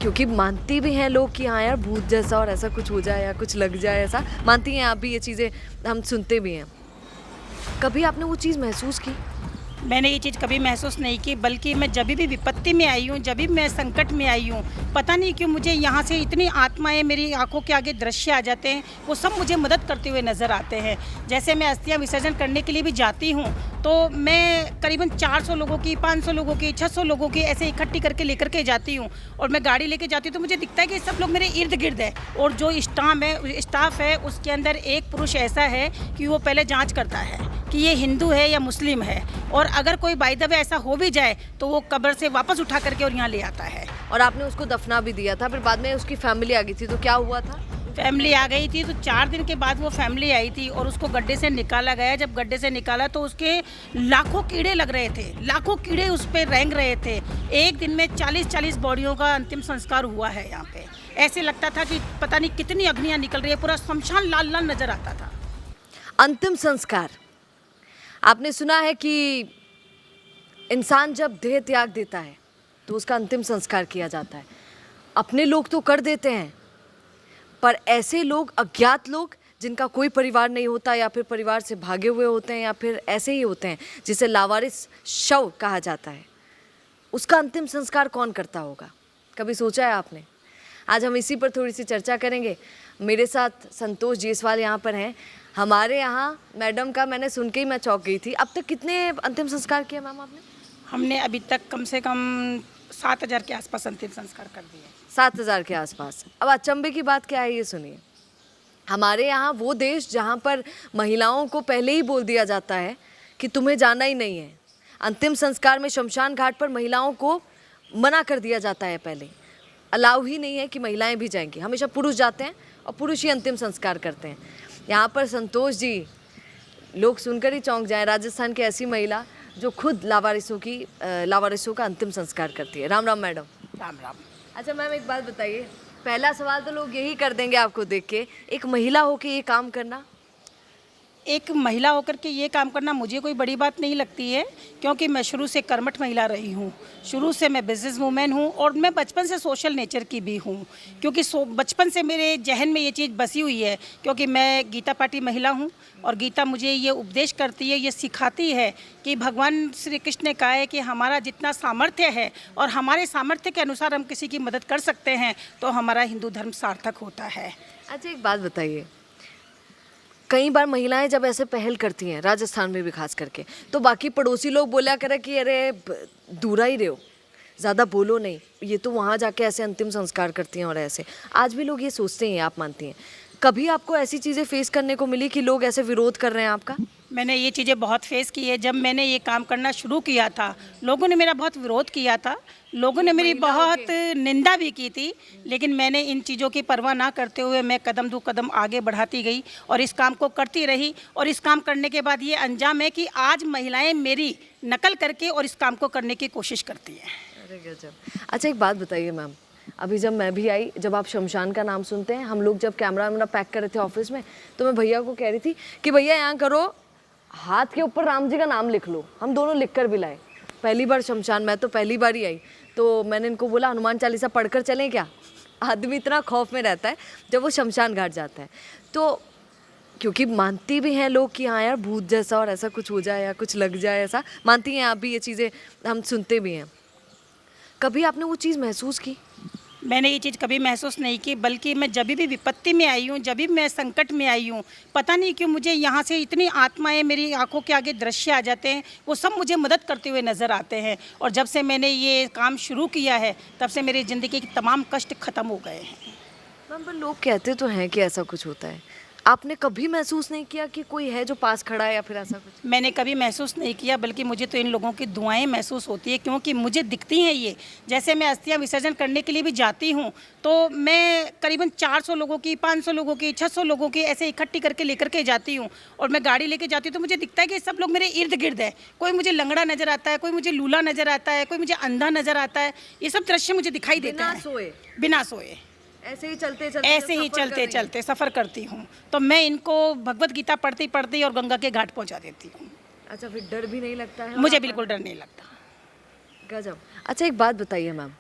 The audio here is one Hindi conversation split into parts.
क्योंकि मानती भी हैं लोग कि हाँ यार भूत जैसा और ऐसा कुछ हो जाए या कुछ लग जाए, ऐसा मानती हैं आप भी, ये चीज़ें हम सुनते भी हैं। कभी आपने वो चीज़ महसूस की? मैंने ये चीज़ कभी महसूस नहीं की, बल्कि मैं जब भी विपत्ति में आई हूँ, जब भी मैं संकट में आई हूँ, पता नहीं क्यों मुझे यहाँ से इतनी आत्माएं मेरी आंखों के आगे दृश्य आ जाते हैं, वो सब मुझे मदद करते हुए नज़र आते हैं। जैसे मैं अस्थियाँ विसर्जन करने के लिए भी जाती हूँ, तो मैं करीबन 400 लोगों की, 500 लोगों की, 600 लोगों की ऐसे इकट्ठी करके लेकर के जाती हूँ। और मैं गाड़ी लेके जाती हूँ तो मुझे दिखता है कि सब लोग मेरे इर्द गिर्द है। और जो स्टाफ है उसके अंदर एक पुरुष ऐसा है कि वो पहले जाँच करता है कि ये हिंदू है या मुस्लिम है, और अगर कोई बाय द वे ऐसा हो भी जाए तो वो कब्र से वापस उठा करके और यहाँ ले आता है। और आपने उसको दफना भी दिया था, फिर बाद में उसकी फैमिली आ गई थी, तो क्या हुआ था? फैमिली आ गई थी तो 4 दिन के बाद वो फैमिली आई थी और उसको गड्ढे से निकाला गया। जब गड्ढे से निकाला तो उसके लाखों कीड़े लग रहे थे, लाखों कीड़े उस पर रेंग रहे थे। एक दिन में 40-40 बॉडियों का अंतिम संस्कार हुआ है यहाँ पे। ऐसे लगता था कि पता नहीं कितनी अग्नियाँ निकल रही है, पूरा शमशान लाल लाल नजर आता था। अंतिम संस्कार, आपने सुना है कि इंसान जब देह त्याग देता है तो उसका अंतिम संस्कार किया जाता है। अपने लोग तो कर देते हैं, पर ऐसे लोग, अज्ञात लोग जिनका कोई परिवार नहीं होता या फिर परिवार से भागे हुए होते हैं या फिर ऐसे ही होते हैं जिसे लावारिस शव कहा जाता है, उसका अंतिम संस्कार कौन करता होगा? कभी सोचा है आपने? आज हम इसी पर थोड़ी सी चर्चा करेंगे। मेरे साथ संतोष जायसवाल यहाँ पर हैं। हमारे यहाँ मैडम का मैंने सुन के ही मैं चौंक गई थी। अब तक कितने अंतिम संस्कार किए मैम आपने? हमने अभी तक कम से कम 7,000 के आसपास अंतिम संस्कार कर दिए। 7,000 के आसपास। अब अचंभे की बात क्या है ये सुनिए। हमारे यहाँ वो देश जहाँ पर महिलाओं को पहले ही बोल दिया जाता है कि तुम्हें जाना ही नहीं है। अंतिम संस्कार में शमशान घाट पर महिलाओं को मना कर दिया जाता है, पहले अलाउ ही नहीं है कि महिलाएं भी जाएंगी। हमेशा पुरुष जाते हैं और पुरुष ही अंतिम संस्कार करते हैं। यहाँ पर संतोष जी, लोग सुनकर ही चौंक जाएं, राजस्थान की ऐसी महिला जो खुद लावारिसों का अंतिम संस्कार करती है। राम राम मैडम। राम राम। अच्छा मैम, एक बात बताइए, पहला सवाल तो लोग यही कर देंगे आपको देख के, एक महिला होके ये काम करना? एक महिला होकर के ये काम करना मुझे कोई बड़ी बात नहीं लगती है, क्योंकि मैं शुरू से कर्मठ महिला रही हूँ। शुरू से मैं बिजनेस वूमेन हूँ और मैं बचपन से सोशल नेचर की भी हूँ, क्योंकि बचपन से मेरे जहन में ये चीज़ बसी हुई है, क्योंकि मैं गीता पाठी महिला हूँ और गीता मुझे ये उपदेश करती है, ये सिखाती है कि भगवान श्री कृष्ण ने कहा है कि हमारा जितना सामर्थ्य है और हमारे सामर्थ्य के अनुसार हम किसी की मदद कर सकते हैं तो हमारा हिंदू धर्म सार्थक होता है। अच्छा एक बात बताइए, कई बार महिलाएं जब ऐसे पहल करती हैं, राजस्थान में भी खास करके, तो बाकी पड़ोसी लोग बोला करे कि अरे दूरा ही रहो, ज़्यादा बोलो नहीं, ये तो वहाँ जाके ऐसे अंतिम संस्कार करती हैं और ऐसे। आज भी लोग ये सोचते हैं, आप मानती हैं? कभी आपको ऐसी चीज़ें फेस करने को मिली कि लोग ऐसे विरोध कर रहे हैं आपका? मैंने ये चीज़ें बहुत फेस की है। जब मैंने ये काम करना शुरू किया था, लोगों ने मेरा बहुत विरोध किया था, लोगों ने मेरी बहुत निंदा भी की थी, लेकिन मैंने इन चीज़ों की परवाह ना करते हुए मैं कदम दो कदम आगे बढ़ाती गई और इस काम को करती रही। और इस काम करने के बाद ये अंजाम है कि आज महिलाएं मेरी नकल करके और इस काम को करने की कोशिश करती हैं। अरे गजब। अच्छा एक बात बताइए मैम, अभी जब मैं भी आई, जब आप शमशान का नाम सुनते हैं, हम लोग जब कैमरा वैमरा पैक कर रहे थे ऑफिस में, तो मैं भैया को कह रही थी कि भैया यहाँ करो, हाथ के ऊपर राम जी का नाम लिख लो। हम दोनों लिख कर भी लाए। पहली बार शमशान, मैं तो पहली बार ही आई, तो मैंने इनको बोला हनुमान चालीसा पढ़कर चलें क्या? आदमी इतना खौफ में रहता है जब वो शमशान घाट जाता है, तो क्योंकि मानती भी हैं लोग कि हाँ यार भूत जैसा और ऐसा कुछ हो जाए या कुछ लग जाए, ऐसा मानती हैं आप भी, ये चीज़ें हम सुनते भी हैं। कभी आपने वो चीज़ महसूस की? मैंने ये चीज़ कभी महसूस नहीं की, बल्कि मैं जब भी विपत्ति में आई हूँ, जब भी मैं संकट में आई हूँ, पता नहीं क्यों मुझे यहाँ से इतनी आत्माएं मेरी आंखों के आगे दृश्य आ जाते हैं, वो सब मुझे मदद करते हुए नज़र आते हैं। और जब से मैंने ये काम शुरू किया है तब से मेरी ज़िंदगी के तमाम कष्ट ख़त्म हो गए हैं। मैम पर लोग कहते तो हैं कि ऐसा कुछ होता है, आपने कभी महसूस नहीं किया कि कोई है जो पास खड़ा है या फिर ऐसा कुछ? मैंने कभी महसूस नहीं किया, बल्कि मुझे तो इन लोगों की दुआएं महसूस होती है, क्योंकि मुझे दिखती हैं ये। जैसे मैं अस्थियां विसर्जन करने के लिए भी जाती हूँ तो मैं करीबन 400 लोगों की, 500 लोगों की, 600 लोगों की ऐसे इकट्ठी करके लेकर के जाती हूँ। और मैं गाड़ी लेके जाती हूँ तो मुझे दिखता है कि सब लोग मेरे इर्द गिर्द है। कोई मुझे लंगड़ा नज़र आता है, कोई मुझे लूला नज़र आता है, कोई मुझे अंधा नज़र आता है। ये सब दृश्य मुझे दिखाई देता है बिना सोए। ऐसे ही चलते चलते सफ़र करती हूँ, तो मैं इनको भगवत गीता पढ़ती पढ़ती और गंगा के घाट पहुँचा देती हूँ। अच्छा फिर डर भी नहीं लगता है? मुझे बिल्कुल डर नहीं लगता। गजब। अच्छा एक बात बताइए मैम,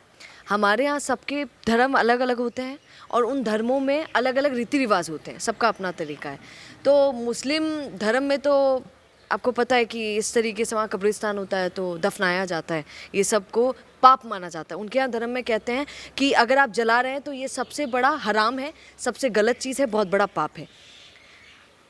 हमारे यहाँ सबके धर्म अलग अलग होते हैं और उन धर्मों में अलग अलग रीति रिवाज होते हैं, सबका अपना तरीका है। तो मुस्लिम धर्म में तो आपको पता है कि इस तरीके से वहाँ कब्रिस्तान होता है तो दफनाया जाता है, ये सबको पाप माना जाता है। उनके यहाँ धर्म में कहते हैं कि अगर आप जला रहे हैं तो ये सबसे बड़ा हराम है, सबसे गलत चीज़ है, बहुत बड़ा पाप है।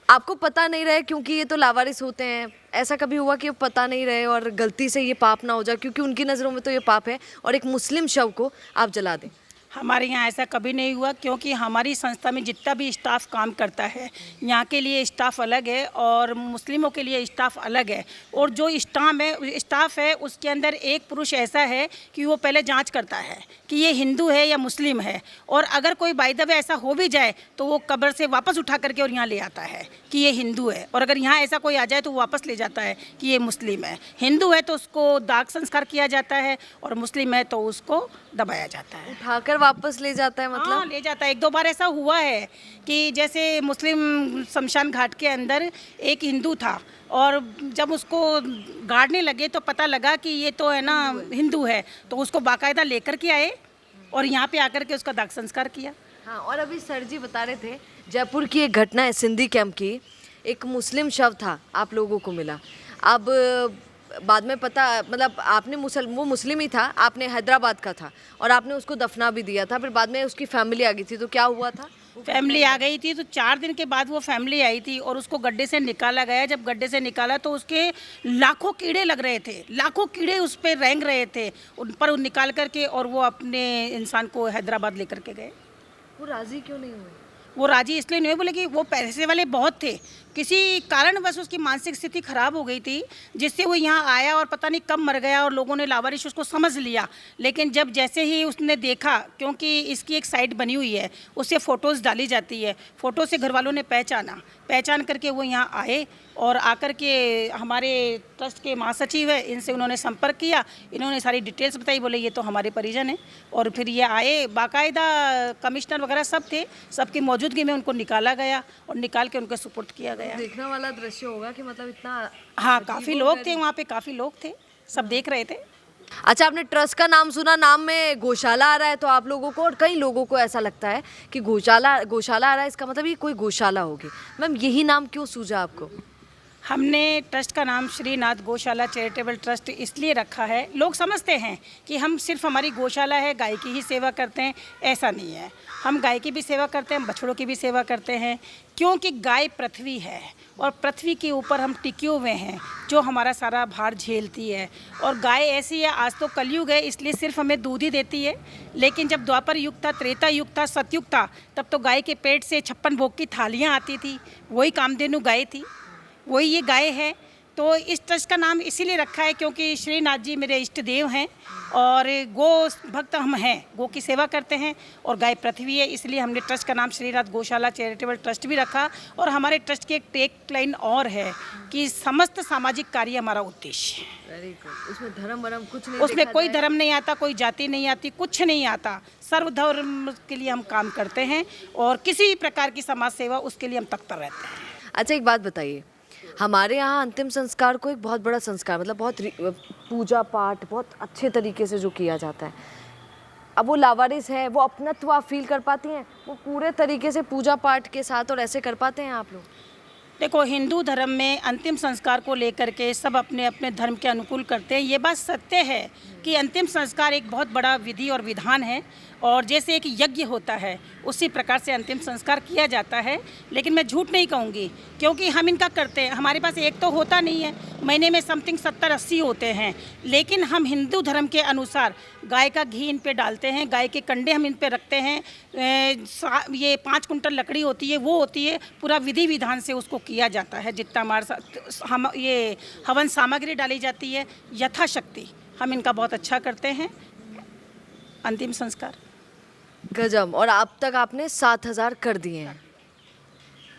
आपको पता नहीं रहे क्योंकि ये तो लावारिस होते हैं, ऐसा कभी हुआ कि वो पता नहीं रहे और गलती से ये पाप ना हो जाए, क्योंकि उनकी नज़रों में तो ये पाप है और एक मुस्लिम शव को आप जला दें? हमारे यहाँ ऐसा कभी नहीं हुआ, क्योंकि हमारी संस्था में जितना भी स्टाफ काम करता है, यहाँ के लिए स्टाफ अलग है और मुस्लिमों के लिए स्टाफ अलग है। और जो स्टाफ है उसके अंदर एक पुरुष ऐसा है कि वो पहले जांच करता है कि ये हिंदू है या मुस्लिम है, और अगर कोई बाय द वे ऐसा हो भी जाए तो वो कब्र से वापस उठा करके और यहाँ ले आता है कि ये हिंदू है, और अगर यहाँ ऐसा कोई आ जाए तो वो वापस ले जाता है कि ये मुस्लिम है। हिंदू है तो उसको दाग संस्कार किया जाता है और मुस्लिम है तो उसको दबाया जाता है। उठाकर वापस ले जाता है मतलब? हाँ, ले जाता है। एक दो बार ऐसा हुआ है कि जैसे मुस्लिम शमशान घाट के अंदर एक हिंदू था, और जब उसको गाड़ने लगे तो पता लगा कि ये तो है ना हिंदू है, तो उसको बाकायदा लेकर के आए और यहाँ पे आकर के उसका दाग संस्कार किया। हाँ, और अभी सर जी बता रहे थे जयपुर की एक घटना है सिंधी कैंप की, एक मुस्लिम शव था आप लोगों को मिला। अब बाद में पता, मतलब आपने वो मुस्लिम ही था, आपने हैदराबाद का था और आपने उसको दफना भी दिया था, फिर बाद में उसकी फैमिली आ गई थी, तो क्या हुआ था? फैमिली आ गई थी तो 4 दिन के बाद वो फैमिली आई थी और उसको गड्ढे से निकाला गया। जब गड्ढे से निकाला तो उसके लाखों कीड़े लग रहे थे, लाखों कीड़े उस पर रेंग रहे थे, उन पर निकाल करके और वो अपने इंसान को हैदराबाद लेकर के गए। वो राजी क्यों नहीं हुए? वो राजी इसलिए नहीं हुए, बोले कि वो पैसे वाले बहुत थे, किसी कारणवश उसकी मानसिक स्थिति खराब हो गई थी जिससे वो यहाँ आया और पता नहीं कब मर गया, और लोगों ने लावारिश उसको समझ लिया। लेकिन जब जैसे ही उसने देखा, क्योंकि इसकी एक साइट बनी हुई है, उससे फ़ोटोज़ डाली जाती है, फ़ोटो से घर वालों ने पहचान करके वो यहाँ आए, और आकर के हमारे ट्रस्ट के महासचिव है, इनसे उन्होंने संपर्क किया, इन्होंने सारी डिटेल्स बताई, बोले ये तो हमारे परिजन हैं, और फिर ये आए, बाकायदा कमिश्नर वगैरह सब थे, सबकी मौजूदगी में उनको निकाला गया और निकाल के उनको सुपुर्द किया गया। देखने वाला दृश्य होगा कि मतलब इतना, हाँ, काफ़ी लोग थे वहाँ पे, काफ़ी लोग थे, सब देख रहे थे। अच्छा, आपने ट्रस्ट का नाम सुना, नाम में गौशाला आ रहा है, तो आप लोगों को और कई लोगों को ऐसा लगता है कि गौशाला आ रहा है, इसका मतलब ये कोई गौशाला होगी। मैम, यही नाम क्यों सूझा आपको? हमने ट्रस्ट का नाम श्रीनाथ गौशाला चैरिटेबल ट्रस्ट इसलिए रखा है, लोग समझते हैं कि हम सिर्फ हमारी गौशाला है, गाय की ही सेवा करते हैं, ऐसा नहीं है। हम गाय की भी सेवा करते हैं, बछड़ों की भी सेवा करते हैं, क्योंकि गाय पृथ्वी है और पृथ्वी के ऊपर हम टिके हुए हैं, जो हमारा सारा भार झेलती है। और गाय ऐसी है, आज तो कलयुग है इसलिए सिर्फ हमें दूध ही देती है, लेकिन जब द्वापर युग था, त्रेता युग था, सतयुग था, तब तो गाय के पेट से 56 भोग की थालियाँ आती थी, वही कामधेनु गाय थी, वही ये गाय है। तो इस ट्रस्ट का नाम इसीलिए रखा है क्योंकि श्रीनाथ जी मेरे इष्ट देव हैं और गो भक्त हम हैं, गो की सेवा करते हैं, और गाय पृथ्वी है, इसलिए हमने ट्रस्ट का नाम श्रीनाथ गौशाला चैरिटेबल ट्रस्ट भी रखा। और हमारे ट्रस्ट की एक टेक लाइन और है कि समस्त सामाजिक कार्य हमारा उद्देश्य है। Very good. उसमें धर्म कुछ नहीं, उसमें कोई धर्म नहीं आता, कोई जाति नहीं आती, कुछ नहीं आता, सर्वधर्म के लिए हम काम करते हैं और किसी भी प्रकार की समाज सेवा उसके लिए हम तत्पर रहते हैं। अच्छा, एक बात बताइए, हमारे यहाँ अंतिम संस्कार को एक बहुत बड़ा संस्कार, मतलब बहुत पूजा पाठ बहुत अच्छे तरीके से जो किया जाता है, अब वो लावारिस है, वो अपनत्व आप फील कर पाती हैं वो पूरे तरीके से पूजा पाठ के साथ और ऐसे कर पाते हैं आप लोग? देखो, हिंदू धर्म में अंतिम संस्कार को लेकर के सब अपने अपने धर्म के अनुकूल करते हैं। ये बात सत्य है कि अंतिम संस्कार एक बहुत बड़ा विधि और विधान है, और जैसे एक यज्ञ होता है उसी प्रकार से अंतिम संस्कार किया जाता है। लेकिन मैं झूठ नहीं कहूँगी, क्योंकि हम इनका करते हैं, हमारे पास एक तो होता नहीं है, महीने में समथिंग 70-80 होते हैं, लेकिन हम हिंदू धर्म के अनुसार गाय का घी इन पे डालते हैं, गाय के कंडे हम इन पे रखते हैं, ये 5 कुंटल लकड़ी होती है, वो होती है, पूरा विधि विधान से उसको किया जाता है। जितना हमारे हम ये हवन सामग्री डाली जाती है, यथाशक्ति हम इनका बहुत अच्छा करते हैं अंतिम संस्कार। गजब। और अब तक आपने 7,000 कर दिए हैं,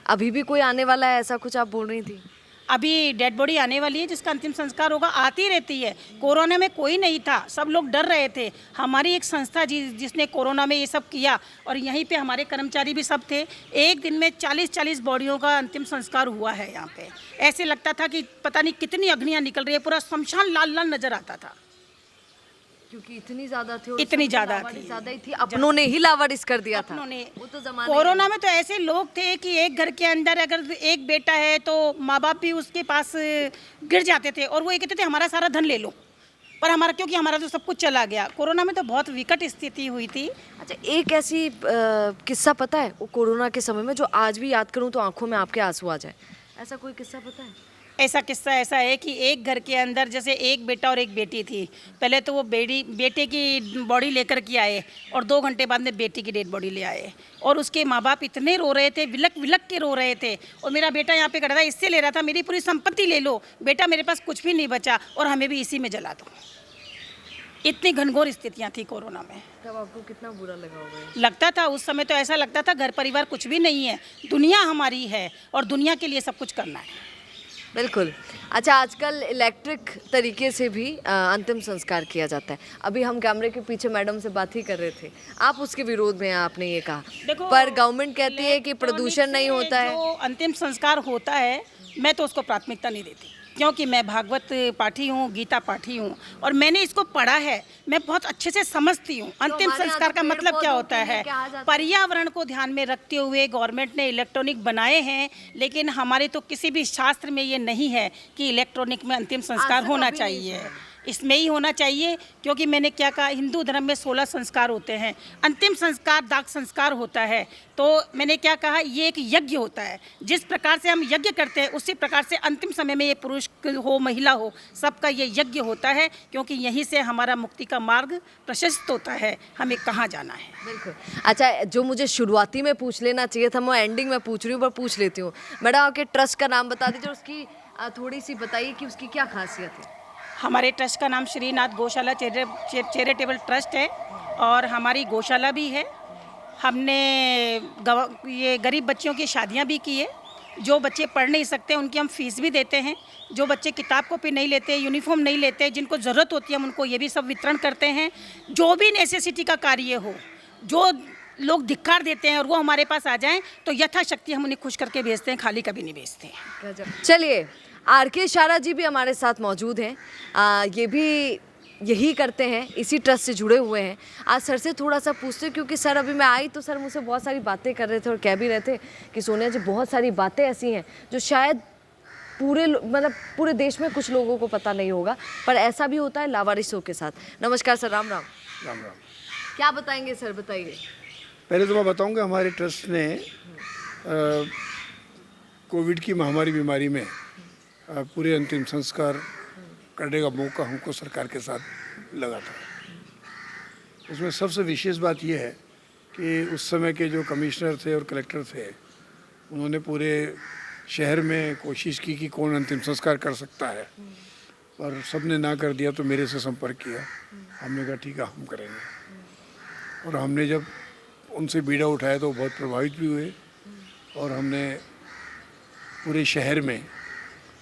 अभी भी कोई आने वाला है ऐसा कुछ आप बोल रही थी? अभी डेड बॉडी आने वाली है जिसका अंतिम संस्कार होगा, आती रहती है। कोरोना में कोई नहीं था, सब लोग डर रहे थे, हमारी एक संस्था जिसने कोरोना में ये सब किया, और यहीं पे हमारे कर्मचारी भी सब थे। एक दिन में 40-40 बॉडियों का अंतिम संस्कार हुआ है यहाँ पे। ऐसे लगता था कि पता नहीं कितनी अग्नियाँ निकल रही है, पूरा शमशान लाल लाल नज़र आता था। क्योंकि इतनी ज्यादा थी और इतनी सब ज्यादा लावारिस थी। ज्यादा ही थी, अपनों ने ही लावारिस कर दिया था। अपनों ने वो तो जमाना कोरोना में तो ऐसे लोग थे कि एक घर के अंदर अगर एक बेटा है तो माँ बाप भी उसके पास गिर जाते थे और वो ये कहते थे हमारा सारा धन ले लो, पर हमारा क्योंकि हमारा तो सब कुछ चला गया। कोरोना में तो बहुत विकट स्थिति हुई थी। अच्छा, एक ऐसी किस्सा पता है वो कोरोना के समय में जो आज भी याद करूं तो आंखों में आपके आंसू आ जाए, ऐसा कोई किस्सा पता है? ऐसा किस्सा ऐसा है कि एक घर के अंदर जैसे एक बेटा और एक बेटी थी। पहले तो वो बेटे की बॉडी लेकर के आए और 2 घंटे बाद में बेटी की डेड बॉडी ले आए और उसके माँ बाप इतने रो रहे थे, विलक विलक के रो रहे थे। और मेरा बेटा यहाँ पे खड़ा था, इससे ले रहा था मेरी पूरी संपत्ति ले लो बेटा, मेरे पास कुछ भी नहीं बचा और हमें भी इसी में जला दो। इतनी घनघोर स्थितियाँ थी कोरोना में। तब आपको कितना बुरा लगा होगा ये? लगता था उस समय तो ऐसा लगता था घर परिवार कुछ भी नहीं है, दुनिया हमारी है और दुनिया के लिए सब कुछ करना है। बिल्कुल। अच्छा, आजकल इलेक्ट्रिक तरीके से भी अंतिम संस्कार किया जाता है। अभी हम कैमरे के पीछे मैडम से बात ही कर रहे थे, आप उसके विरोध में हैं, आपने ये कहा। देखो, पर गवर्नमेंट कहती है कि प्रदूषण नहीं इलेक्ट्रॉनिक होता से है। जो अंतिम संस्कार होता है मैं तो उसको प्राथमिकता नहीं देती, क्योंकि मैं भागवत पाठी हूँ, गीता पाठी हूँ और मैंने इसको पढ़ा है, मैं बहुत अच्छे से समझती हूँ अंतिम हमारे यहाँ संस्कार तो का पेड़ मतलब क्या पौधों होता के लिए है। कहा जाता है। पर्यावरण को ध्यान में रखते हुए गवर्नमेंट ने इलेक्ट्रॉनिक बनाए हैं, लेकिन हमारे तो किसी भी शास्त्र में ये नहीं है कि इलेक्ट्रॉनिक में अंतिम संस्कार आज तक होना कभी नहीं चाहिए। सुना। इसमें ही होना चाहिए, क्योंकि मैंने क्या कहा, हिंदू धर्म में 16 संस्कार होते हैं, अंतिम संस्कार दाग संस्कार होता है। तो मैंने क्या कहा, ये एक यज्ञ होता है, जिस प्रकार से हम यज्ञ करते हैं उसी प्रकार से अंतिम समय में ये पुरुष हो महिला हो सबका ये यज्ञ होता है, क्योंकि यहीं से हमारा मुक्ति का मार्ग प्रशस्त होता है, हमें कहाँ जाना है। बिल्कुल। अच्छा, जो मुझे शुरुआती में पूछ लेना चाहिए था मैं एंडिंग में पूछ रही हूँ, पर पूछ लेती हूँ। मैडम, आपके ट्रस्ट का नाम बता दीजिए, उसकी थोड़ी सी बताइए कि उसकी क्या खासियत है। हमारे ट्रस्ट का नाम श्रीनाथ गौशाला चैरिटेबल ट्रस्ट है और हमारी गौशाला भी है। हमने ये गरीब बच्चियों की शादियां भी की है। जो बच्चे पढ़ नहीं सकते उनकी हम फीस भी देते हैं। जो बच्चे किताब कॉपी नहीं लेते, यूनिफॉर्म नहीं लेते, जिनको ज़रूरत होती है हम उनको ये भी सब वितरण करते हैं। जो भी नेसेसिटी का कार्य हो, जो लोग धिक्कार देते हैं और वो हमारे पास आ जाएं तो यथाशक्ति हम उन्हें खुश करके भेजते हैं, खाली कभी नहीं भेजते। चलिए, RK इशारा जी भी हमारे साथ मौजूद हैं। ये भी यही करते हैं, इसी ट्रस्ट से जुड़े हुए हैं। आज सर से थोड़ा सा पूछते हैं, क्योंकि सर अभी मैं आई तो सर मुझसे बहुत सारी बातें कर रहे थे और कह भी रहे थे कि सोनिया जी बहुत सारी बातें ऐसी हैं जो शायद पूरे देश में कुछ लोगों को पता नहीं होगा, पर ऐसा भी होता है लावारिसों के साथ। नमस्कार सर, राम राम। राम राम। क्या बताएंगे सर, बताइए। पहले तो मैं बताऊंगा, हमारे ट्रस्ट ने कोविड की महामारी बीमारी में पूरे अंतिम संस्कार करने का मौका हमको सरकार के साथ लगा था। उसमें सबसे विशेष बात यह है कि उस समय के जो कमिश्नर थे और कलेक्टर थे, उन्होंने पूरे शहर में कोशिश की कि कौन अंतिम संस्कार कर सकता है, पर सबने ना कर दिया। तो मेरे से संपर्क किया, हमने कहा ठीक है हम करेंगे। और हमने जब उनसे बीड़ा उठाया तो बहुत प्रभावित भी हुए और हमने पूरे शहर में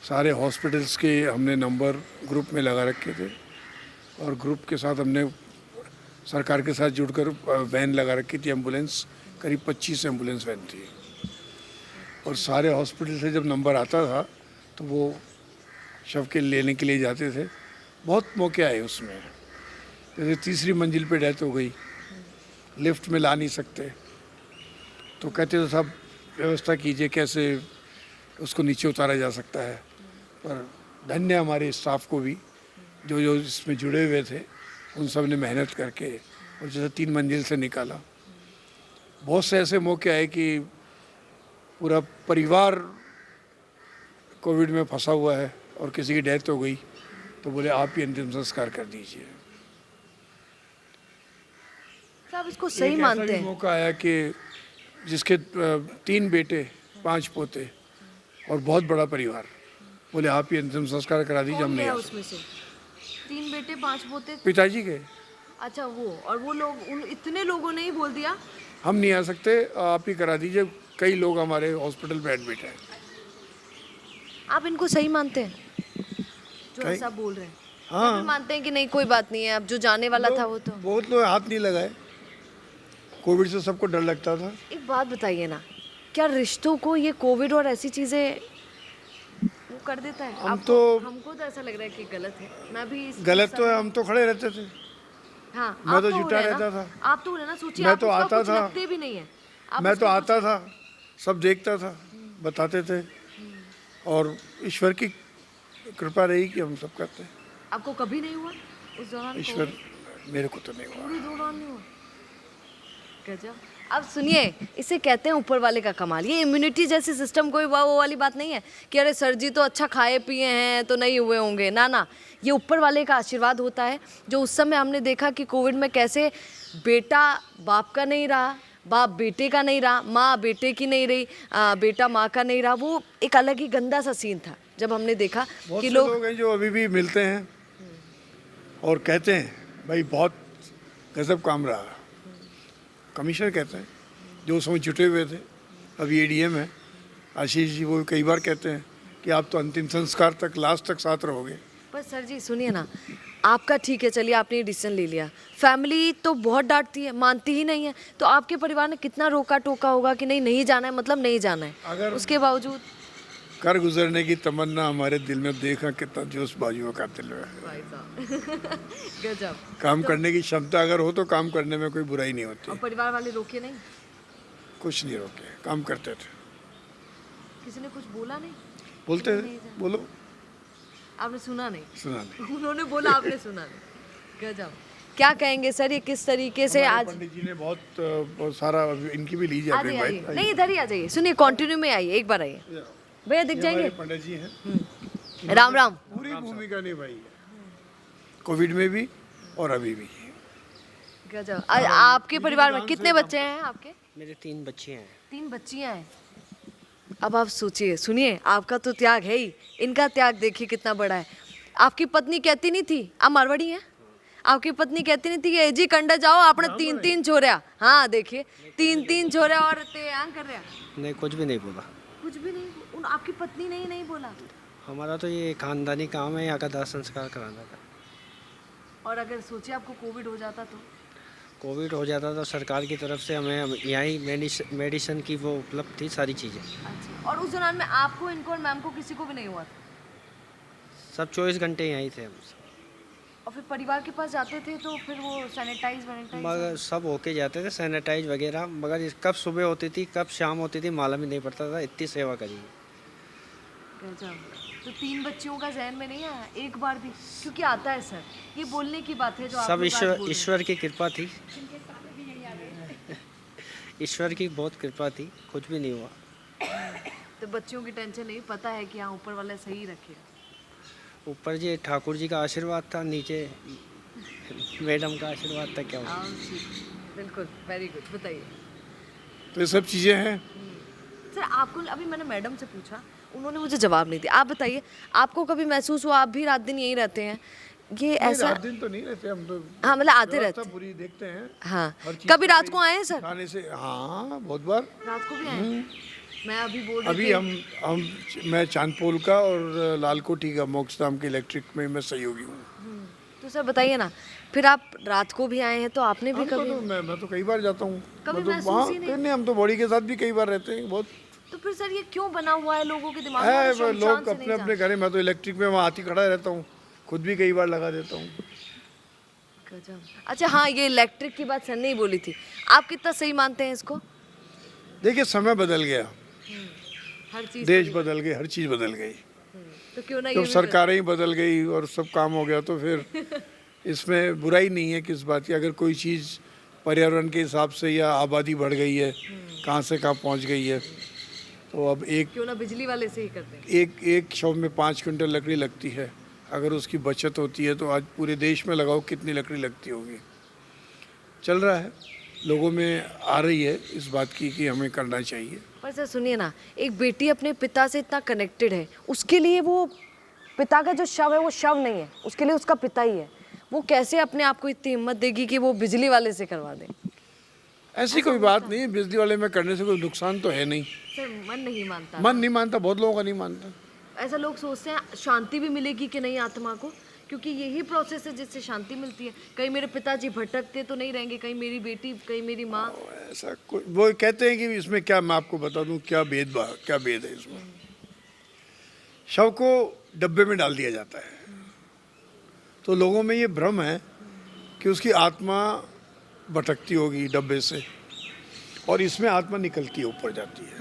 सारे हॉस्पिटल्स के हमने नंबर ग्रुप में लगा रखे थे और ग्रुप के साथ हमने सरकार के साथ जुड़कर वैन लगा रखी थी, एम्बुलेंस, करीब 25 एम्बुलेंस वैन थी। और सारे हॉस्पिटल से जब नंबर आता था तो वो शव के लेने के लिए जाते थे। बहुत मौके आए उसमें, जैसे तीसरी मंजिल पे डेथ हो गई, लिफ्ट में ला नहीं सकते, तो कहते थे साहब व्यवस्था कीजिए कैसे उसको नीचे उतारा जा सकता है। पर धन्य हमारे स्टाफ को भी, जो जो इसमें जुड़े हुए थे, उन सब ने मेहनत करके और जैसे 3 मंजिल से निकाला। बहुत से ऐसे मौके आए कि पूरा परिवार कोविड में फंसा हुआ है और किसी की डेथ हो गई तो बोले आप ही अंतिम संस्कार कर दीजिए। साहब इसको सही एक मानते ऐसा भी हैं? मौका आया कि जिसके 3 बेटे 5 पोते और बहुत बड़ा परिवार, बोले आप ही अंतिम संस्कार करा दीजिए, हम कौन नहीं गया आ उसमें से? 3 बेटे 5 पोते? सकते। पिताजी के, अच्छा, वो लोग, उन इतने लोगों ने ही बोल दिया हम नहीं आ सकते, आप ही करा दीजिए। कई लोग हमारे हॉस्पिटल में एडमिट हैं। आप इनको सही मानते हैं जो कई- ऐसा बोल रहे हैं? हाँ। या फिर मानते हैं कि नहीं कोई बात नहीं है, अब जो जाने वाला था वो तो। बहुत लोग हाथ नहीं लगाए, कोविड से सबको डर लगता था। एक बात बताइए ना, क्या रिश्तों को ये कोविड और ऐसी चीजें वो कर देता है? हमको तो ऐसा लग रहा है कि गलत है। मैं भी गलत तो है, हम तो खड़े रहते थे, हाँ, मैं आप तो हो जुटा रहे हैं रहता ना, था। आप तो हो रहे हैं ना, सोचिए मैं आप तो उसका आता कुछ था। लगते भी नहीं है। आप मैं तो उसका आता था, सब देखता था, बताते थे, और ईश्वर की कृपा रही कि हम सब करते हैं। आपको कभी नहीं हुआ उस दौरान ईश्वर, कोविड? मेरे को तो नहीं हुआ। पूरे दौरान नहीं हुआ? गजब। अब सुनिए, इसे कहते हैं ऊपर वाले का कमाल। ये इम्यूनिटी जैसी सिस्टम कोई वो वाली बात नहीं है कि अरे सर जी तो अच्छा खाए पिए हैं तो नहीं हुए होंगे, ना ना, ये ऊपर वाले का आशीर्वाद होता है। जो उस समय हमने देखा कि कोविड में कैसे बेटा बाप का नहीं रहा, बाप बेटे का नहीं रहा, माँ बेटे की नहीं रही, बेटा माँ का नहीं रहा, वो एक अलग ही गंदा सा सीन था जब हमने देखा बहुत कि से लोग लोग हैं जो अभी भी मिलते हैं और कहते हैं भाई बहुत गजब काम रहा। कमिश्नर कहते हैं जो उस समय जुटे हुए थे, अभी एडीएम है आशीष जी, वो कई बार कहते हैं कि आप तो अंतिम संस्कार तक, लास्ट तक साथ रहोगे। पर सर जी सुनिए ना, आपका ठीक है, चलिए आपने ये डिसीजन ले लिया, फैमिली तो बहुत डांटती है, मानती ही नहीं है, तो आपके परिवार ने कितना रोका टोका होगा कि नहीं नहीं जाना है, मतलब नहीं जाना है, अगर उसके बावजूद? कर गुजरने की तमन्ना हमारे दिल में, देखा कितना जोश बाजुओं का दिल है। भाई साहब गजब। काम करने की क्षमता अगर हो तो काम करने में कोई बुराई नहीं होती। और परिवार वाले रोके नहीं? कुछ नहीं रोके, काम करते थे। किसी ने कुछ बोला नहीं? बोलते थे, बोलो, आपने सुना नहीं? सुना नहीं। उन्होंने बोला, आपने सुना नहीं। गजब। क्या कहेंगे सर, ये किस तरीके से हमारे आज? पंडित जी ने बहुत सारा, इनकी भी लीजिए आ आपने जाइए, बात। नहीं इधर ही आ जाइए, सुनिए कंटिन्यू में आइए, एक बार आइए भैया, दिख जाएंगे। पंडित जी हैं, राम राम। पूरी भूमिका निभाई है कोविड में भी और अभी भी। गजब। आपके परिवार में कितने बच्चे हैं आपके? मेरे 3 बच्चे हैं। 3 बच्चियां हैं। अब आप सोचिए, सुनिए, आपका तो त्याग है ही, इनका त्याग देखिए कितना बड़ा है। आपकी पत्नी कहती नहीं थी, आप मारवाड़ी हैं, आपकी पत्नी कहती नहीं थी कि जी कंडा जाओ आपने 3-3 छोरिया, हाँ देखिए 3-3 छोरिया और ते आंग कर रहा। नहीं, कुछ भी नहीं बोला। कुछ भी नहीं, उन आपकी पत्नी ने ही नहीं बोला? हमारा तो ये खानदानी काम है, यहाँ का दाह संस्कार कराना था। और अगर सोचिए आपको कोविड हो जाता तो? कोविड हो जाता तो सरकार की तरफ से हमें यहाँ ही मेडिसिन की वो उपलब्ध थी सारी चीज़ें। अच्छा, और उस दौरान में आपको, इनको और मैम को किसी को भी नहीं हुआ था? सब 24 घंटे यहीं थे हम। और फिर परिवार के पास जाते थे तो फिर वो सैनिटाइज मगर सब होके जाते थे सैनिटाइज वगैरह, मगर कब सुबह होती थी कब शाम होती थी मालूम ही नहीं पड़ता था, इतनी सेवा करी। तो 3 बच्चियों का जहन में नहीं आया एक बार भी? क्योंकि आता है सर, ये बोलने की बात है जो आप सब लोग आज बोल रहे हैं। ईश्वर की कृपा थी। ईश्वर की बहुत कृपा थी, कुछ भी नहीं हुआ। तो बच्चियों की टेंशन नहीं, पता है कि हाँ ऊपर वाला सही रखे। ऊपर जी ठाकुर जी का आशीर्वाद था, नीचे मैडम का आशीर्वाद था। क्या हुआ? बिल्कुल, वेरी गुड। बताइए तो ये सब चीज़ें हैं। सर, आपको अभी मैंने मैडम से पूछा, उन्होंने मुझे जवाब नहीं दिया। आप बताइए, आपको कभी महसूस हुआ, आप भी रात दिन यहीं रहते हैं, ये ऐसा? रात दिन तो नहीं रहते हम तो, हाँ मतलब आते व्यवस्था रहते? पूरी देखते हैं। हाँ, हर चीज़ कभी की रात को आए हैं सर? खाने से, हाँ बहुत बार। रात को भी आए हैं? मैं अभी बोल रही अभी थी, मैं चांदपोल का और लालकोटी का मोक्ष धाम के इलेक्ट्रिक में मैं सहयोगी हूँ। तो सर बताइए ना, फिर आप रात को भी आए हैं तो आपने भी कभी? मैं तो कई बार जाता हूँ। कभी मैं तो महसूस वहाँ ही नहीं? हम तो बॉडी के साथ भी कई बार रहते हैं बहुत। तो फिर सर ये क्यों बना हुआ है लोगों के दिमाग में? है और शमशान लोग से अपने नहीं अपने घरे, मैं तो इलेक्ट्रिक में वहाँ आती खड़ा रहता हूँ, खुद भी कई बार लगा देता हूँ। गजब। अच्छा हाँ, ये इलेक्ट्रिक की बात सर ने ही बोली थी, आप कितना सही मानते हैं इसको? देखिए समय बदल गया, हर चीज देश बदल गए, हर चीज़ बदल गई। तो क्यों ना ये जब भी सरकारें ही बदल गई और सब काम हो गया तो फिर इसमें बुराई नहीं है किस बात की। अगर कोई चीज़ पर्यावरण के हिसाब से या आबादी बढ़ गई है, कहाँ से कहाँ पहुँच गई है, तो अब क्यों ना बिजली वाले से ही करते हैं? एक शव में 5 क्विंटल लकड़ी लगती है, अगर उसकी बचत होती है तो आज पूरे देश में लगाओ कितनी लकड़ी लगती होगी। चल रहा है, लोगों में आ रही है इस बात की कि हमें करना चाहिए। पर सर सुनिए ना, एक बेटी अपने पिता से इतना कनेक्टेड है, उसके लिए वो पिता का जो शव है वो शव नहीं है, उसके लिए उसका पिता ही है। वो कैसे अपने आप को इतनी हिम्मत देगी कि वो बिजली वाले से करवा दे? ऐसी कोई बात नहीं है, बिजली वाले में करने से कोई नुकसान तो है नहीं। सर मन नहीं मानता? मन नहीं मानता, बहुत लोगों का नहीं मानता। ऐसा लोग सोचते हैं शांति भी मिलेगी कि नहीं आत्मा को, क्योंकि यही प्रोसेस है जिससे शांति मिलती है। कहीं मेरे पिताजी भटकते तो नहीं रहेंगे, कहीं मेरी बेटी, कहीं मेरी माँ। ऐसा कोई, वो कहते हैं कि इसमें क्या, मैं आपको बता दूं क्या क्या भेद है इसमें। शव को डब्बे में डाल दिया जाता है, तो लोगों में ये भ्रम है कि उसकी आत्मा भटकती होगी डब्बे से, और इसमें आत्मा निकलती है, ऊपर जाती है।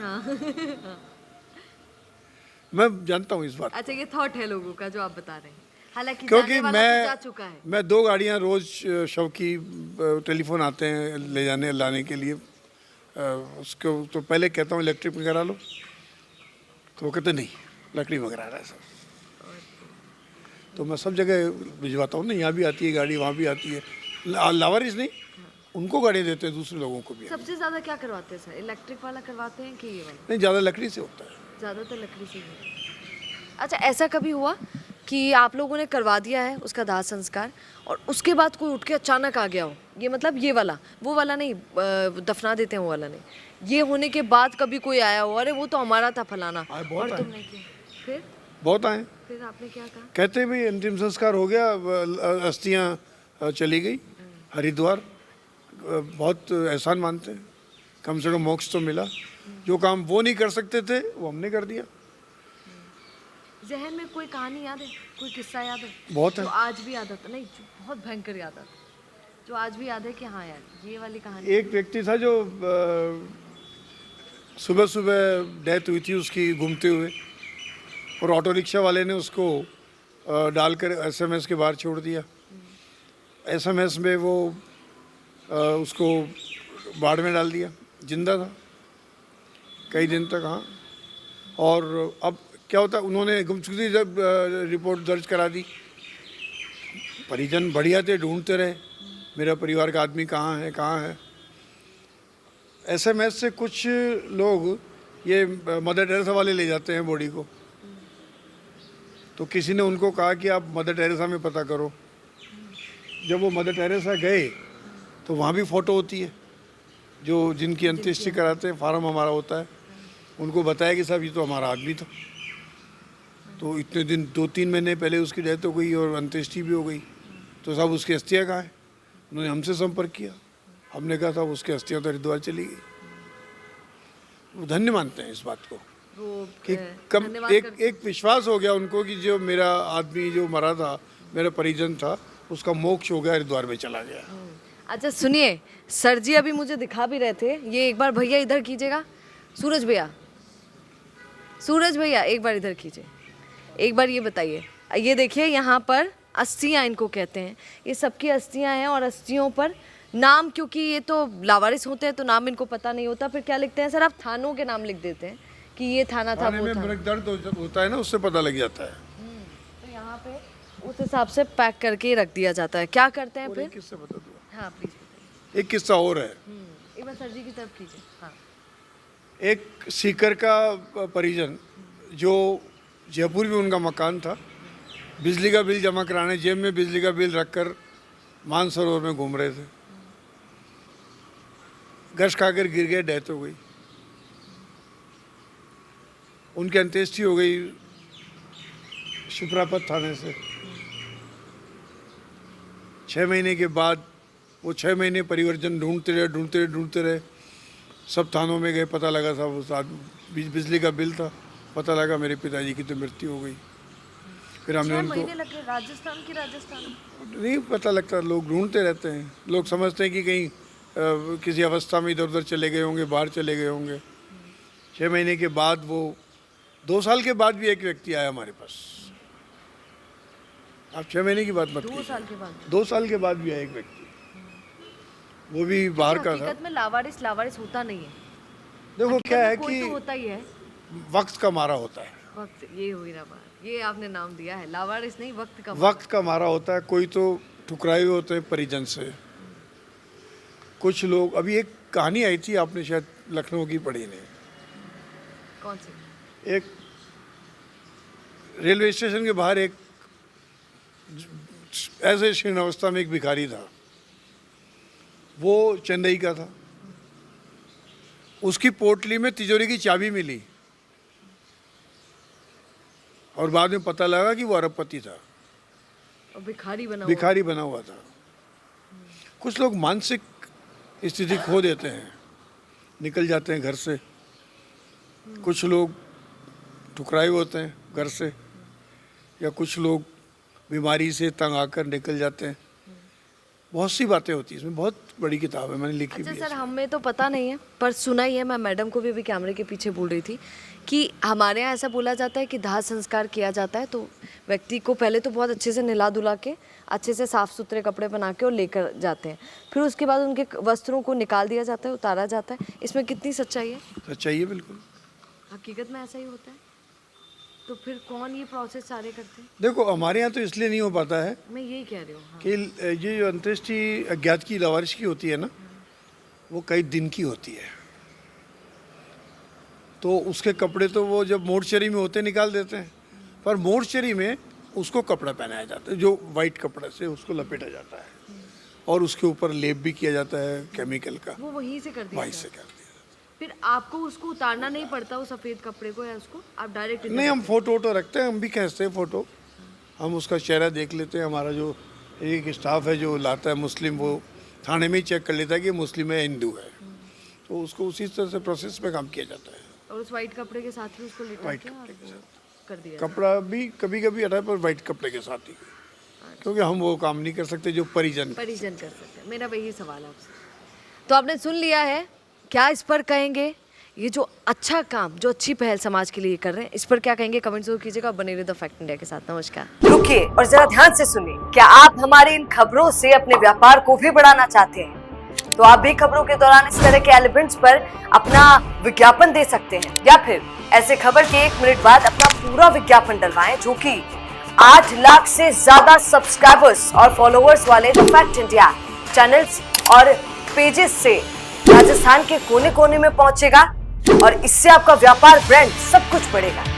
मैं जानता हूँ इस बात, अच्छा, ये थॉट है लोगों का जो आप बता रहे हैं, हालांकि क्योंकि जाने वाला तो जा चुका है। मैं 2 गाड़ियाँ रोज शव की टेलीफोन आते हैं ले जाने लाने के लिए, उसको तो पहले कहता हूँ इलेक्ट्रिक में करा लो, तो वो कहते नहीं लकड़ी में करा रहा है सर। तो मैं सब जगह भिजवाता हूँ ना, यहाँ भी आती है गाड़ी, वहाँ भी आती है। लावारिस नहीं, उनको गाड़ी देते हैं, दूसरे लोगों को भी। सबसे ज्यादा क्या करवाते हैं सर, इलेक्ट्रिक वाला करवाते हैं कि ये वाला? नहीं, ज़्यादा लकड़ी से होता है। ज़्यादातर लकड़ी से ही होता है। अच्छा, ऐसा कभी हुआ कि आप लोगों ने करवा दिया है उसका दाह संस्कार और उसके बाद कोई उठ के अचानक आ गया हो, ये मतलब ये वाला, वो वाला नहीं, दफना देते हैं वो वाला नहीं, ये होने के बाद कभी कोई आया हो, अरे वो तो हमारा था फलाना आए, बहुत और आए। तुमने किया, फिर बहुत आए। फिर आपने क्या कहा? कहते हैं भाई अंतिम संस्कार हो गया, अस्थियाँ चली गई हरिद्वार, बहुत एहसान मानते हैं, कम से कम मोक्ष तो मिला। जो काम वो नहीं कर सकते थे वो हमने कर दिया। जहन में कोई कहानी याद है, कोई किस्सा याद है बहुत है। जो आज भी याद आता? नहीं, जो बहुत भयंकर याद आता, जो आज भी याद है कि हाँ यार ये वाली कहानी। एक व्यक्ति था जो सुबह सुबह डेथ हुई थी उसकी घूमते हुए, और ऑटो रिक्शा वाले ने उसको डालकर एसएमएस के बाहर छोड़ दिया। एसएमएस में वो उसको बाढ़ में डाल दिया, जिंदा था कई दिन तक। हाँ, और अब क्या होता है, उन्होंने गुमशुदगी जब रिपोर्ट दर्ज करा दी, परिजन बढ़िया थे, ढूंढते रहे मेरा परिवार का आदमी कहाँ है कहाँ है। एसएमएस से कुछ लोग ये मदर टेरेसा वाले ले जाते हैं बॉडी को, तो किसी ने उनको कहा कि आप मदर टेरेसा में पता करो। जब वो मदर टेरेसा गए तो वहाँ भी फ़ोटो होती है, जो जिनकी अंत्येष्टि कराते हैं, फार्म हमारा होता है, उनको बताया कि साहब ये तो हमारा आदमी था। तो इतने दिन 2-3 महीने पहले उसकी डेथ हो गई और अंत्येष्टि भी हो गई, तो साहब उसकी अस्थियाँ कहाँ हैं? उन्होंने हमसे संपर्क किया, हमने कहा साहब उसकी अस्थियाँ तो हरिद्वार चली गई। वो धन्य मानते हैं इस बात को वो कि कम एक विश्वास हो गया उनको कि जो मेरा आदमी जो मरा था, मेरा परिजन था, उसका मोक्ष हो गया, हरिद्वार में चला गया। अच्छा सुनिए, सर जी अभी मुझे दिखा भी रहे थे, ये एक बार भैया इधर कीजिएगा, सूरज भैया, सूरज भैया एक बार इधर कीजिए, एक बार ये बताइए, ये देखिए यहाँ पर अस्थियाँ इनको कहते हैं, ये सबकी अस्थियाँ हैं और अस्थियों पर नाम, क्योंकि ये तो लावारिस होते हैं तो नाम इनको पता नहीं होता, फिर क्या लिखते हैं सर आप? थानों के नाम लिख देते हैं कि ये थाना था, थाने वो में था। मृग दर्द होता है ना, उससे पता लग जाता है। तो यहाँ पे उस हिसाब से पैक करके रख दिया जाता है। क्या करते हैं और फिर? एक किस्सा बता दूँ, हाँ प्लीज बताइए। एक किस्सा और है। एक बार सर जी की तरफ कीजिए। हाँ, एक सीकर का परिजन, जो जयपुर में उनका मकान था, बिजली का बिल जमा कराने जेब में बिजली का बिल रखकर मानसरोवर में घूम रहे थे, गश खाकर गिर गए, डेथ हो गई। उनकी अंत्येष्टि हो गई शिप्रापत थाने से। 6 महीने के बाद वो 6 महीने परिवर्तन ढूंढते रहे, सब थानों में गए, पता लगा था उस आदमी बिजली का बिल था, पता लगा मेरे पिताजी की तो मृत्यु हो गई। फिर हमने 6 उनको, महीने लगे। राजस्थान की राजस्थान नहीं पता लगता, लोग ढूंढते रहते हैं, लोग समझते हैं कि कहीं किसी अवस्था में इधर उधर चले गए होंगे, बाहर चले गए होंगे। 6 महीने के बाद वो 2 साल के बाद भी एक व्यक्ति आया हमारे पास। आप 6 महीने की बात मत 2 कीजिए, साल के बाद 2 साल के बाद भी आया एक व्यक्ति, वो भी बाहर का था। हकीकत में लावारिस लावारिस होता नहीं है। देखो हकीकत क्या में है कोई कि तो होता ही है। वक्त का मारा होता है, वक्त, ये हुई ना बात, ये आपने नाम दिया है, लावारिस नहीं, वक्त का। वक्त का मारा होता है। कोई तो ठुकराए हुए होते हैं परिजन से। कुछ लोग, अभी एक कहानी आई थी, आपने शायद लखनऊ की पढ़ी नहीं, कौन सी? एक रेलवे स्टेशन के बाहर एक ऐसे शीर्ण अवस्था में एक भिखारी था, वो चेन्नई का था। उसकी पोटली में तिजोरी की चाबी मिली और बाद में पता लगा कि वो अरबपति था, और भिखारी बना हुआ। भिखारी बना हुआ था। कुछ लोग मानसिक स्थिति खो देते हैं, निकल जाते हैं घर से। कुछ लोग ठुकराए हुए होते हैं घर से, या कुछ लोग बीमारी से तंग आकर निकल जाते हैं। बहुत सी बातें होती हैं इसमें, बहुत बड़ी किताब है, मैंने लिखी अच्छा भी है। सर, हमें तो पता नहीं है पर सुना ही है, मैं मैडम को भी अभी कैमरे के पीछे बोल रही थी कि हमारे यहाँ ऐसा बोला जाता है कि दाह संस्कार किया जाता है तो व्यक्ति को पहले तो बहुत अच्छे से नहला धुला के अच्छे से साफ़ सुथरे कपड़े बना के और लेकर जाते हैं, फिर उसके बाद उनके वस्त्रों को निकाल दिया जाता है, उतारा जाता है। इसमें कितनी सच्चाई है? सच्चाई है बिल्कुल। हकीकत में ऐसा ही होता है? तो फिर कौन ये प्रोसेस सारे करते हैं? देखो हमारे यहाँ तो इसलिए नहीं हो पाता है मैं यही कह रही हूँ। हाँ। कि ये जो अंत्येष्टि अज्ञात की लावारिश की होती है ना, वो कई दिन की होती है, तो उसके कपड़े तो वो जब मोर्चरी में होते निकाल देते हैं, पर मोर्चरी में उसको कपड़ा पहनाया जाता है जो वाइट कपड़े से उसको लपेटा जाता है और उसके ऊपर लेप भी किया जाता है केमिकल का, वो वहीं से कर दिया वहीं जाता से है। कर दिया। फिर आपको उसको उतारना नहीं पड़ता वो सफ़ेद कपड़े को, या उसको आप डायरेक्ट? नहीं, हम फोटो वोटो रखते हैं, हम भी खींचते हैं फोटो, हम उसका चेहरा देख लेते हैं। हमारा जो एक स्टाफ है जो लाता है मुस्लिम, वो थाने में ही चेक कर लेता है कि मुस्लिम है हिंदू है, तो उसको उसी तरह से प्रोसेस में काम किया जाता है। और उस वाइट कपड़े के साथ ही उसको लिटा वाइट के कपड़े के और साथ कर दिया। कपड़ा भी कभी कभी हटा है, पर वाइट कपड़े के साथ ही, क्योंकि हम वो काम नहीं कर सकते जो परिजन परिजन कर सकते हैं। मेरा वही सवाल है आपसे। तो आपने सुन लिया है, क्या इस पर कहेंगे? ये जो अच्छा काम, जो अच्छी पहल समाज के लिए कर रहे हैं, इस पर क्या कहेंगे? कमेंट जरूर कीजिएगा। बने रहिए द फैक्ट इंडिया के साथ। नमस्कार। रुकिए और जरा ध्यान से सुनिए। क्या आप हमारी इन खबरों से अपने व्यापार को भी बढ़ाना चाहते हैं? तो आप भी खबरों के दौरान इस तरह के एलिमेंट्स पर अपना विज्ञापन दे सकते हैं, या फिर ऐसे खबर के 1 मिनट बाद अपना पूरा विज्ञापन डलवाएं, जो कि 8 लाख से ज्यादा सब्सक्राइबर्स और फॉलोअर्स वाले द फैक्ट इंडिया चैनल्स और पेजेस से राजस्थान के कोने कोने में पहुंचेगा और इससे आपका व्यापार, ब्रांड सब कुछ बढ़ेगा।